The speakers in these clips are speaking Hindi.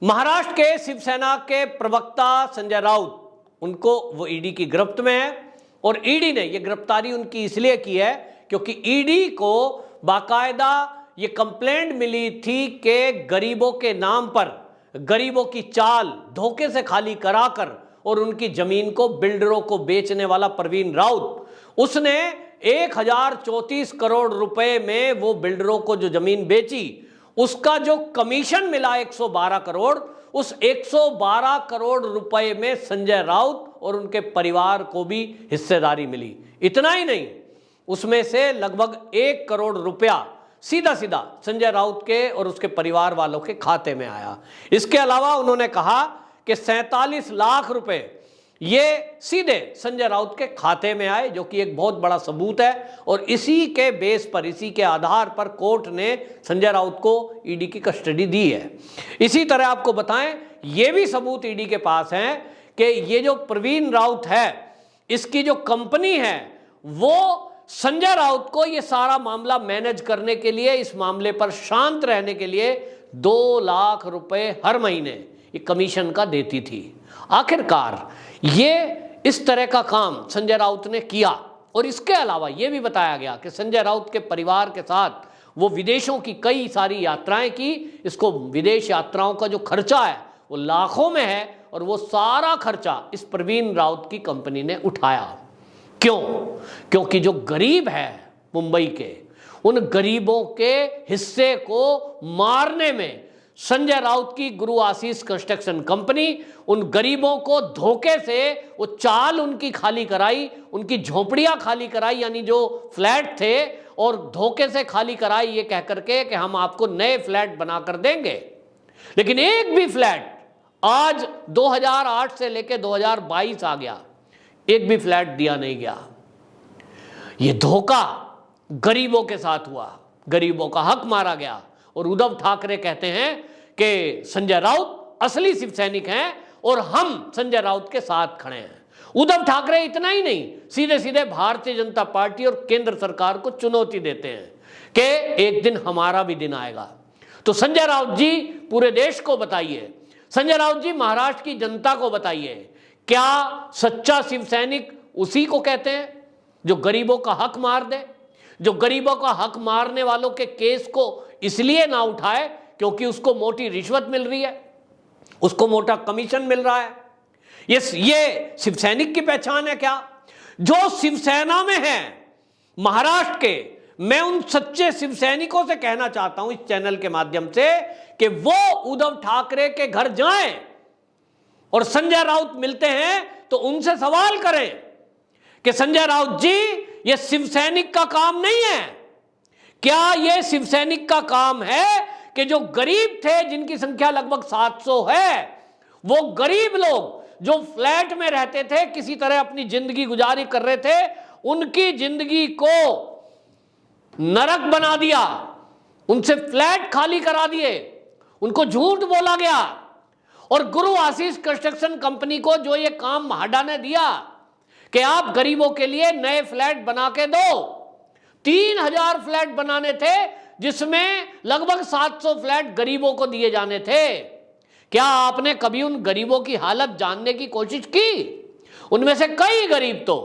महाराष्ट्र के शिवसेना के प्रवक्ता संजय राउत, उनको वो ईडी की गिरफ्त में है और ईडी ने ये गिरफ्तारी उनकी इसलिए की है क्योंकि ईडी को बाकायदा ये कंप्लेंट मिली थी कि गरीबों के नाम पर गरीबों की चाल धोखे से खाली कराकर और उनकी जमीन को बिल्डरों को बेचने वाला प्रवीण राउत, उसने 1034 करोड़ रुपए में वो बिल्डरों को जो जमीन बेची उसका जो कमीशन मिला 112 करोड़, उस 112 करोड़ रुपए में संजय राउत और उनके परिवार को भी हिस्सेदारी मिली। इतना ही नहीं, उसमें से लगभग 1 करोड़ रुपया सीधा सीधा संजय राउत के और उसके परिवार वालों के खाते में आया। इसके अलावा उन्होंने कहा कि 47 लाख रुपए ये सीधे संजय राउत के खाते में आए, जो कि एक बहुत बड़ा सबूत है और इसी के बेस पर, इसी के आधार पर कोर्ट ने संजय राउत को ईडी की कस्टडी दी है। इसी तरह आपको बताएं, ये भी सबूत ईडी के पास हैं कि ये जो प्रवीण राउत है, इसकी जो कंपनी है, वो संजय राउत को ये सारा मामला मैनेज करने के लिए, इस मामले पर शांत रहने के लिए 2 लाख रुपए हर महीने ये कमीशन का देती थी। आखिरकार ये इस तरह का काम संजय राउत ने किया और इसके अलावा ये भी बताया गया कि संजय राउत के परिवार के साथ वो विदेशों की कई सारी यात्राएं की। इसको विदेश यात्राओं का जो खर्चा है वो लाखों में है और वो सारा खर्चा इस प्रवीण राउत की कंपनी ने उठाया। क्यों? क्योंकि जो गरीब है मुंबई के, उन गरीबों के हिस्से को मारने में संजय राउत की गुरु आशीष कंस्ट्रक्शन कंपनी उन गरीबों को धोखे से वो चाल उनकी खाली कराई, उनकी झोपड़ियां खाली कराई, यानी जो फ्लैट थे, और धोखे से खाली कराई ये कह करके कि हम आपको नए फ्लैट बनाकर देंगे। लेकिन एक भी फ्लैट आज 2008 से लेकर 2022 आ गया, एक भी फ्लैट दिया नहीं गया। ये धोखा गरीबों के साथ हुआ, गरीबों का हक मारा गया और उद्धव ठाकरे कहते हैं कि संजय राउत असली शिव सैनिक हैं और हम संजय राउत के साथ खड़े हैं। उद्धव ठाकरे इतना ही नहीं, सीधे सीधे भारतीय जनता पार्टी और केंद्र सरकार को चुनौती देते हैं कि एक दिन हमारा भी दिन आएगा। तो संजय राउत जी पूरे देश को बताइए, संजय राउत जी महाराष्ट्र की जनता को बताइए, क्या सच्चा शिव सैनिक उसी को कहते हैं जो गरीबों का हक मार दे, जो गरीबों का हक मारने वालों के केस को इसलिए ना उठाए क्योंकि उसको मोटी रिश्वत मिल रही है, उसको मोटा कमीशन मिल रहा है? ये शिव सैनिक की पहचान है क्या? जो शिवसेना में है महाराष्ट्र के, मैं उन सच्चे शिव सैनिकों से कहना चाहता हूं इस चैनल के माध्यम से कि वो उद्धव ठाकरे के घर जाएं और संजय राउत मिलते हैं तो उनसे सवाल करें कि संजय राउत जी, ये शिव सैनिक का काम नहीं है क्या? ये शिव सैनिक का काम है कि जो गरीब थे, जिनकी संख्या लगभग 700 है, वो गरीब लोग जो फ्लैट में रहते थे, किसी तरह अपनी जिंदगी गुजारी कर रहे थे, उनकी जिंदगी को नरक बना दिया, उनसे फ्लैट खाली करा दिए, उनको झूठ बोला गया। और गुरु आशीष कंस्ट्रक्शन कंपनी को जो ये काम म्हाडा ने दिया कि आप गरीबों के लिए नए फ्लैट बना के दो, 3000 फ्लैट बनाने थे जिसमें लगभग 700 फ्लैट गरीबों को दिए जाने थे। क्या आपने कभी उन गरीबों की हालत जानने की कोशिश की? उनमें से कई गरीब तो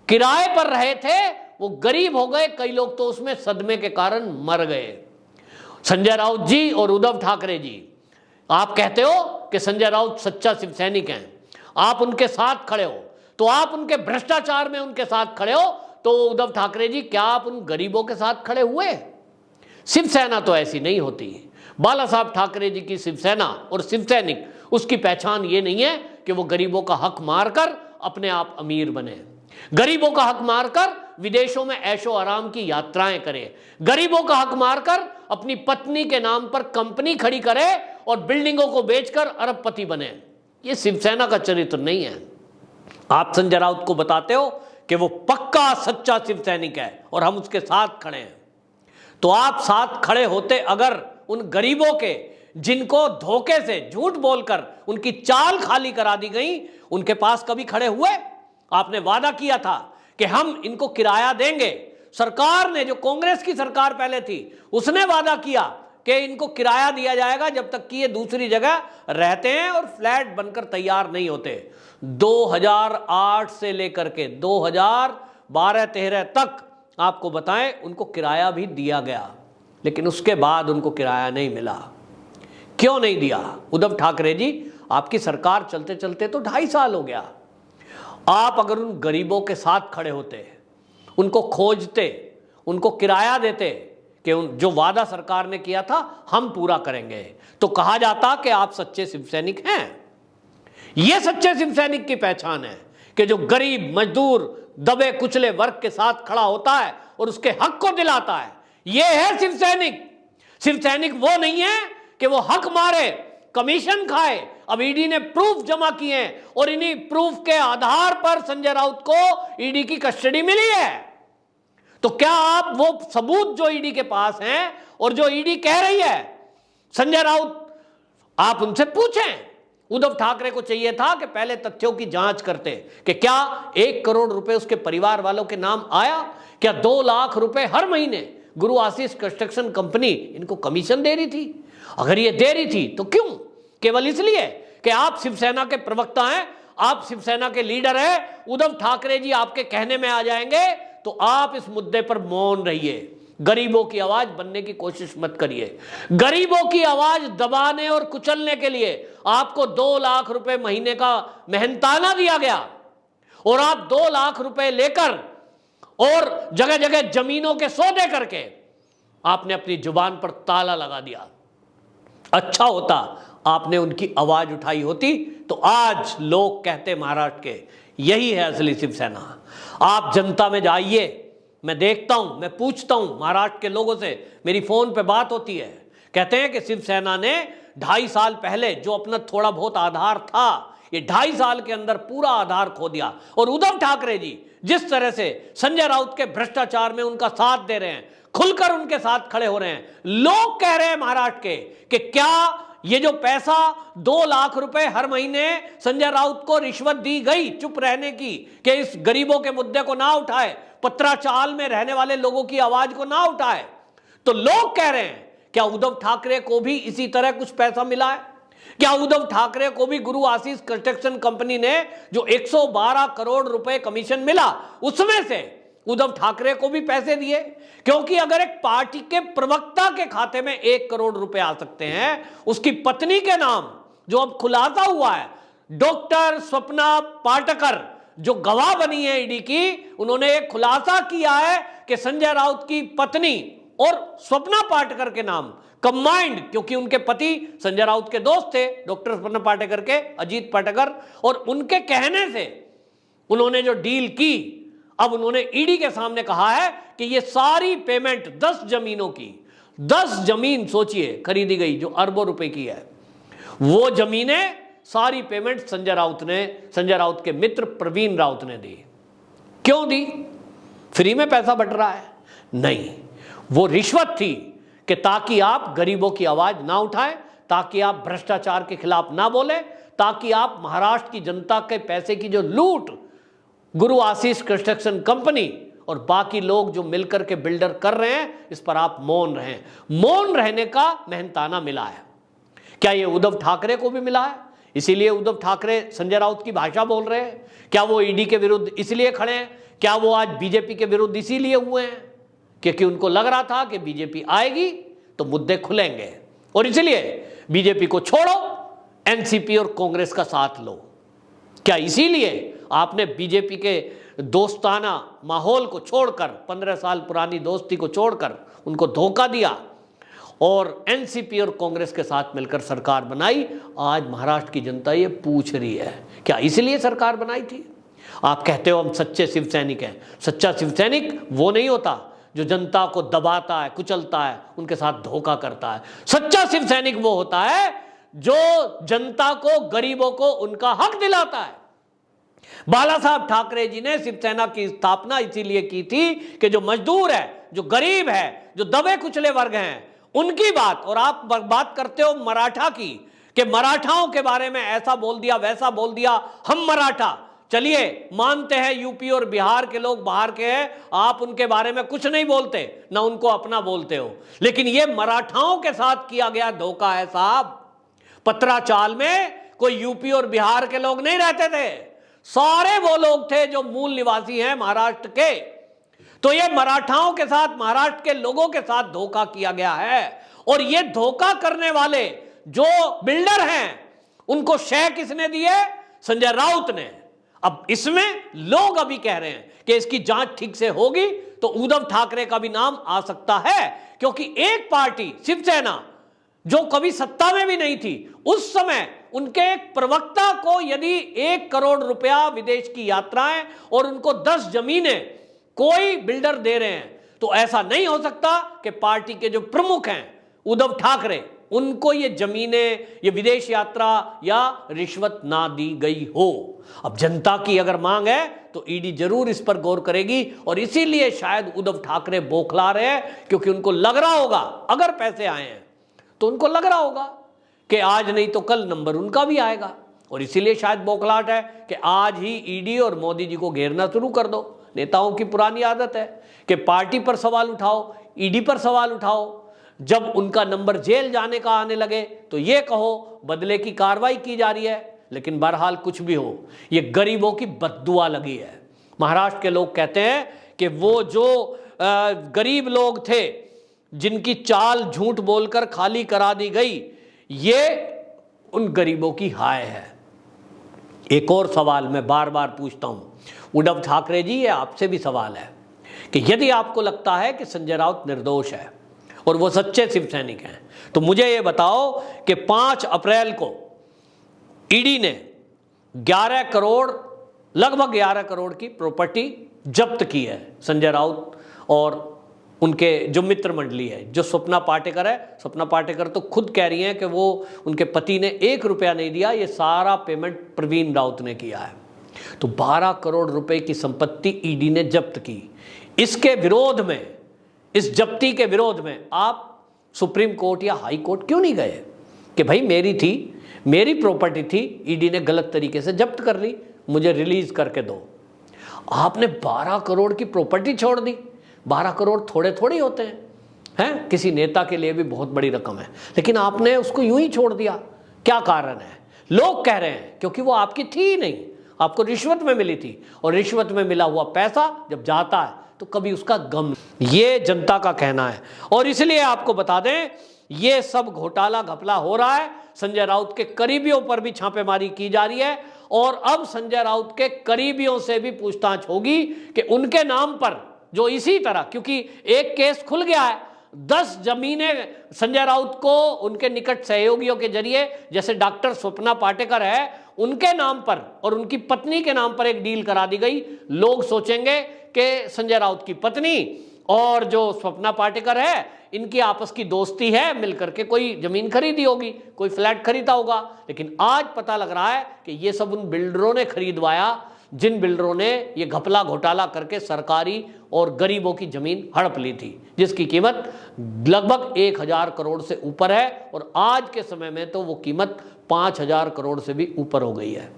किराए पर रहे थे, वो गरीब हो गए, कई लोग तो उसमें सदमे के कारण मर गए। संजय राउत जी और उद्धव ठाकरे जी, आप कहते हो कि संजय राउत सच्चा शिव सैनिक हैं, आप उनके साथ खड़े हो, तो आप उनके भ्रष्टाचार में उनके साथ खड़े हो, तो उद्धव ठाकरे जी क्या आप उन गरीबों के साथ खड़े हुए? शिवसेना तो ऐसी नहीं होती। बाला साहब ठाकरे जी की शिवसेना और शिव सैनिक, उसकी पहचान ये नहीं है कि वो गरीबों का हक मारकर अपने आप अमीर बने, गरीबों का हक मारकर विदेशों में ऐशो आराम की यात्राएं करे, गरीबों का हक मारकर अपनी पत्नी के नाम पर कंपनी खड़ी करे और बिल्डिंगों को बेचकर अरबपति बने। ये शिवसेना का चरित्र नहीं है। आप संजय राउत को बताते हो कि वो पक्का सच्चा शिव सैनिक है और हम उसके साथ खड़े हैं, तो आप साथ खड़े होते अगर उन गरीबों के जिनको धोखे से झूठ बोलकर उनकी चाल खाली करा दी गई, उनके पास कभी खड़े हुए? आपने वादा किया था कि हम इनको किराया देंगे। सरकार ने, जो कांग्रेस की सरकार पहले थी, उसने वादा किया कि इनको किराया दिया जाएगा जब तक कि ये दूसरी जगह रहते हैं और फ्लैट बनकर तैयार नहीं होते। 2008 से लेकर के 2012-13 तक आपको बताएं उनको किराया भी दिया गया, लेकिन उसके बाद उनको किराया नहीं मिला। क्यों नहीं दिया? उद्धव ठाकरे जी, आपकी सरकार चलते चलते तो 2.5 साल हो गया। आप अगर उन गरीबों के साथ खड़े होते, उनको खोजते, उनको किराया देते कि जो वादा सरकार ने किया था हम पूरा करेंगे, तो कहा जाता कि आप सच्चे शिव सैनिक हैं। यह सच्चे शिव सैनिक की पहचान है कि जो गरीब, मजदूर, दबे कुचले वर्ग के साथ खड़ा होता है और उसके हक को दिलाता है। यह है शिव सैनिक। शिव सैनिक वो नहीं है कि वो हक मारे, कमीशन खाए। अब ईडी ने प्रूफ जमा किए हैं और इन्हीं प्रूफ के आधार पर संजय राउत को ईडी की कस्टडी मिली है। तो क्या आप वो सबूत जो ईडी के पास हैं और जो ईडी कह रही है संजय राउत, आप उनसे पूछें। उद्धव ठाकरे को चाहिए था कि पहले तथ्यों की जांच करते कि क्या 1 करोड़ रुपए उसके परिवार वालों के नाम आया, क्या 2 लाख रुपए हर महीने गुरु आशीष कंस्ट्रक्शन कंपनी इनको कमीशन दे रही थी। अगर ये दे रही थी तो क्यों? केवल इसलिए कि आप शिवसेना के प्रवक्ता हैं, आप शिवसेना के लीडर हैं, उद्धव ठाकरे जी आपके कहने में आ जाएंगे तो आप इस मुद्दे पर मौन रहिए। गरीबों की आवाज बनने की कोशिश मत करिए। गरीबों की आवाज दबाने और कुचलने के लिए आपको 2 लाख रुपए महीने का मेहनताना दिया गया और आप 2 लाख रुपए लेकर और जगह जगह जमीनों के सौदे करके आपने अपनी जुबान पर ताला लगा दिया। अच्छा होता आपने उनकी आवाज उठाई होती तो आज लोग कहते महाराष्ट्र के यही है असली शिवसेना। आप जनता में जाइए, मैं देखता हूं, मैं पूछता हूं महाराष्ट्र के लोगों से, मेरी फोन पे बात होती है, कहते हैं कि शिवसेना ने 2.5 साल पहले जो अपना थोड़ा बहुत आधार था, ये 2.5 साल के अंदर पूरा आधार खो दिया। और उद्धव ठाकरे जी जिस तरह से संजय राउत के भ्रष्टाचार में उनका साथ दे रहे हैं, खुलकर उनके साथ खड़े हो रहे हैं, लोग कह रहे हैं महाराष्ट्र के कि क्या ये जो पैसा 2 लाख रुपए हर महीने संजय राउत को रिश्वत दी गई चुप रहने की कि इस गरीबों के मुद्दे को ना उठाए, पत्राचाल में रहने वाले लोगों की आवाज को ना उठाए, तो लोग कह रहे हैं क्या उद्धव ठाकरे को भी इसी तरह कुछ पैसा मिला है? क्या उद्धव ठाकरे को भी गुरु आशीष कंस्ट्रक्शन कंपनी ने जो 112 करोड़ रुपए कमीशन मिला उसमें से उद्धव ठाकरे को भी पैसे दिए? क्योंकि अगर एक पार्टी के प्रवक्ता के खाते में 1 करोड़ रुपए आ सकते हैं, उसकी पत्नी के नाम जो अब खुलासा हुआ है, डॉक्टर स्वप्ना पाटकर जो गवाह बनी है ईडी की, उन्होंने एक खुलासा किया है कि संजय राउत की पत्नी और स्वप्ना पाटकर के नाम कंबाइंड, क्योंकि उनके पति संजय राउत के दोस्त थे डॉक्टर स्वप्ना पाटकर के, अजीत पाटकर, और उनके कहने से उन्होंने जो डील की, अब उन्होंने ईडी के सामने कहा है कि ये सारी पेमेंट 10 जमीनों की, 10 जमीन सोचिए खरीदी गई जो अरबों रुपए की है, वो जमीनें सारी पेमेंट संजय राउत के मित्र प्रवीण राउत ने दी। क्यों दी? फ्री में पैसा बट रहा है? नहीं, वो रिश्वत थी कि ताकि आप गरीबों की आवाज ना उठाएं, ताकि आप भ्रष्टाचार के खिलाफ ना बोलें, ताकि आप महाराष्ट्र की जनता के पैसे की जो लूट गुरु आशीष कंस्ट्रक्शन कंपनी और बाकी लोग जो मिलकर के बिल्डर कर रहे हैं, इस पर आप मौन रहें। मौन रहने का मेहनताना मिला है। क्या ये उद्धव ठाकरे को भी मिला है? इसीलिए उद्धव ठाकरे संजय राउत की भाषा बोल रहे हैं? क्या वो ईडी के विरुद्ध इसलिए खड़े हैं? क्या वो आज बीजेपी के विरुद्ध इसीलिए हुए हैं क्योंकि उनको लग रहा था कि बीजेपी आएगी तो मुद्दे खुलेंगे और इसलिए बीजेपी को छोड़ो, एनसीपी और कांग्रेस का साथ लो? क्या इसीलिए आपने बीजेपी के दोस्ताना माहौल को छोड़कर, 15 साल पुरानी दोस्ती को छोड़कर उनको धोखा दिया और एनसीपी और कांग्रेस के साथ मिलकर सरकार बनाई? आज महाराष्ट्र की जनता ये पूछ रही है, क्या इसलिए सरकार बनाई थी? आप कहते हो हम सच्चे शिव सैनिक हैं। सच्चा शिव सैनिक वो नहीं होता जो जनता को दबाता है, कुचलता है, उनके साथ धोखा करता है। सच्चा शिव सैनिक वो होता है जो जनता को, गरीबों को उनका हक दिलाता है। बाला साहब ठाकरे जी ने शिवसेना की स्थापना इसीलिए की थी कि जो मजदूर है, जो गरीब है, जो दबे कुचले वर्ग हैं, उनकी बात। और आप बात करते हो मराठा की कि मराठाओं के बारे में ऐसा बोल दिया, वैसा बोल दिया, हम मराठा। चलिए मानते हैं यूपी और बिहार के लोग बाहर के हैं, आप उनके बारे में कुछ नहीं बोलते, ना उनको अपना बोलते हो, लेकिन यह मराठाओं के साथ किया गया धोखा है साहब। पत्राचाल में कोई यूपी और बिहार के लोग नहीं रहते थे, सारे वो लोग थे जो मूल निवासी हैं महाराष्ट्र के। तो ये मराठाओं के साथ, महाराष्ट्र के लोगों के साथ धोखा किया गया है। और ये धोखा करने वाले जो बिल्डर हैं उनको शय किसने दी है? संजय राउत ने। अब इसमें लोग अभी कह रहे हैं कि इसकी जांच ठीक से होगी तो उद्धव ठाकरे का भी नाम आ सकता है, क्योंकि एक पार्टी शिवसेना जो कभी सत्ता में भी नहीं थी, उस समय उनके एक प्रवक्ता को यदि 1 करोड़ रुपया विदेश की यात्राएं और उनको 10 जमीनें कोई बिल्डर दे रहे हैं, तो ऐसा नहीं हो सकता कि पार्टी के जो प्रमुख हैं उद्धव ठाकरे, उनको ये जमीनें, ये विदेश यात्रा या रिश्वत ना दी गई हो। अब जनता की अगर मांग है तो ईडी जरूर इस पर गौर करेगी, और इसीलिए शायद उद्धव ठाकरे बौखला रहे हैं, क्योंकि उनको लग रहा होगा, अगर पैसे आए हैं तो उनको लग रहा होगा कि आज नहीं तो कल नंबर उनका भी आएगा, और इसीलिए शायद बौखलाहट है कि आज ही ईडी और मोदी जी को घेरना शुरू कर दो। नेताओं की पुरानी आदत है कि पार्टी पर सवाल उठाओ, ईडी पर सवाल उठाओ, जब उनका नंबर जेल जाने का आने लगे तो ये कहो बदले की कार्रवाई की जा रही है। लेकिन बहरहाल कुछ भी हो, ये गरीबों की बद्दुआ लगी है। महाराष्ट्र के लोग कहते हैं कि वो जो गरीब लोग थे जिनकी चाल झूठ बोलकर खाली करा दी गई, ये उन गरीबों की हाय है। एक और सवाल मैं बार बार पूछता हूं उद्धव ठाकरे जी, ये आपसे भी सवाल है कि यदि आपको लगता है कि संजय राउत निर्दोष है और वो सच्चे शिव सैनिक हैं, तो मुझे ये बताओ कि 5 अप्रैल को ईडी ने 11 करोड़, लगभग 11 करोड़ की प्रॉपर्टी जब्त की है संजय राउत और उनके जो मित्र मंडली है, जो स्वप्ना पाटेकर है। स्वप्ना पाटेकर तो खुद कह रही हैं कि वो, उनके पति ने 1 रुपया नहीं दिया, ये सारा पेमेंट प्रवीण राउत ने किया है। तो 12 करोड़ रुपए की संपत्ति ईडी ने जब्त की। इसके विरोध में, इस जब्ती के विरोध में आप सुप्रीम कोर्ट या हाई कोर्ट क्यों नहीं गए कि भाई मेरी थी, मेरी प्रॉपर्टी थी, ईडी ने गलत तरीके से जब्त कर ली, मुझे रिलीज करके दो। आपने 12 करोड़ की प्रॉपर्टी छोड़ दी। 12 करोड़ थोड़े थोड़ी होते हैं, किसी नेता के लिए भी बहुत बड़ी रकम है, लेकिन आपने उसको यूं ही छोड़ दिया। क्या कारण है? लोग कह रहे हैं क्योंकि वो आपकी थी ही नहीं, आपको रिश्वत में मिली थी, और रिश्वत में मिला हुआ पैसा जब जाता है तो कभी उसका गम, ये जनता का कहना है। और इसलिए आपको बता दें, ये सब घोटाला घपला हो रहा है। संजय राउत के करीबियों पर भी छापेमारी की जा रही है, और अब संजय राउत के करीबियों से भी पूछताछ होगी कि उनके नाम पर जो इसी तरह, क्योंकि एक केस खुल गया है, 10 जमीनें संजय राउत को उनके निकट सहयोगियों के जरिए, जैसे डॉक्टर स्वप्ना पाटेकर है, उनके नाम पर और उनकी पत्नी के नाम पर एक डील करा दी गई। लोग सोचेंगे कि संजय राउत की पत्नी और जो स्वप्ना पाटेकर है, इनकी आपस की दोस्ती है, मिलकर के कोई जमीन खरीदी होगी, कोई फ्लैट खरीदा होगा। लेकिन आज पता लग रहा है कि ये सब उन बिल्डरों ने खरीदवाया, जिन बिल्डरों ने ये घपला घोटाला करके सरकारी और गरीबों की जमीन हड़प ली थी, जिसकी कीमत लगभग 1000 करोड़ से ऊपर है, और आज के समय में तो वो कीमत 5000 करोड़ से भी ऊपर हो गई है।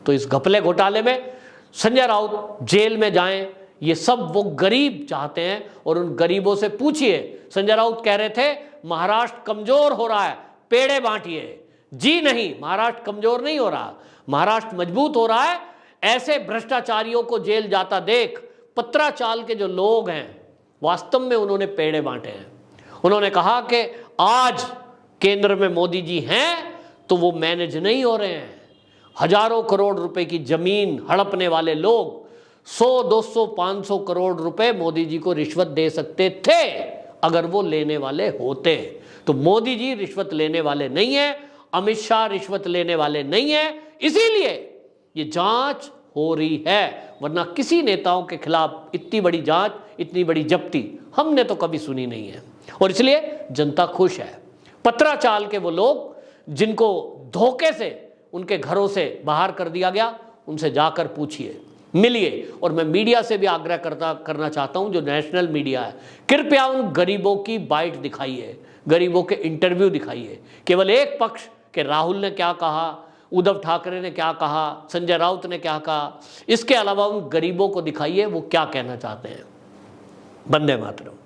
तो इस घपले घोटाले में संजय राउत जेल में जाएं, ये सब वो गरीब चाहते हैं। और उन गरीबों से पूछिए, संजय राउत कह रहे थे महाराष्ट्र कमजोर हो रहा है, पेड़े बांटिए। जी नहीं, महाराष्ट्र कमजोर नहीं हो रहा, महाराष्ट्र मजबूत हो रहा है। ऐसे भ्रष्टाचारियों को जेल जाता देख पत्राचाल के जो लोग हैं, वास्तव में उन्होंने पेड़े बांटे हैं। उन्होंने कहा कि आज केंद्र में मोदी जी हैं तो वो मैनेज नहीं हो रहे हैं। हजारों करोड़ रुपए की जमीन हड़पने वाले लोग 100, 200, 500 करोड़ रुपए मोदी जी को रिश्वत दे सकते थे अगर वो लेने वाले होते। तो मोदी जी रिश्वत लेने वाले नहीं है, अमित शाह रिश्वत लेने वाले नहीं है, इसीलिए ये जांच हो रही है। वरना किसी नेताओं के खिलाफ इतनी बड़ी जांच, इतनी बड़ी जब्ती हमने तो कभी सुनी नहीं है। और इसलिए जनता खुश है। पत्राचाल के वो लोग जिनको धोखे से उनके घरों से बाहर कर दिया गया, उनसे जाकर पूछिए, मिलिए। और मैं मीडिया से भी आग्रह करना चाहता हूं, जो नेशनल मीडिया है, कृपया उन गरीबों की बाइट दिखाइए, गरीबों के इंटरव्यू दिखाइए। केवल एक पक्ष के राहुल ने क्या कहा, उद्धव ठाकरे ने क्या कहा, संजय राउत ने क्या कहा, इसके अलावा उन गरीबों को दिखाइए वो क्या कहना चाहते हैं। वंदे मातरम।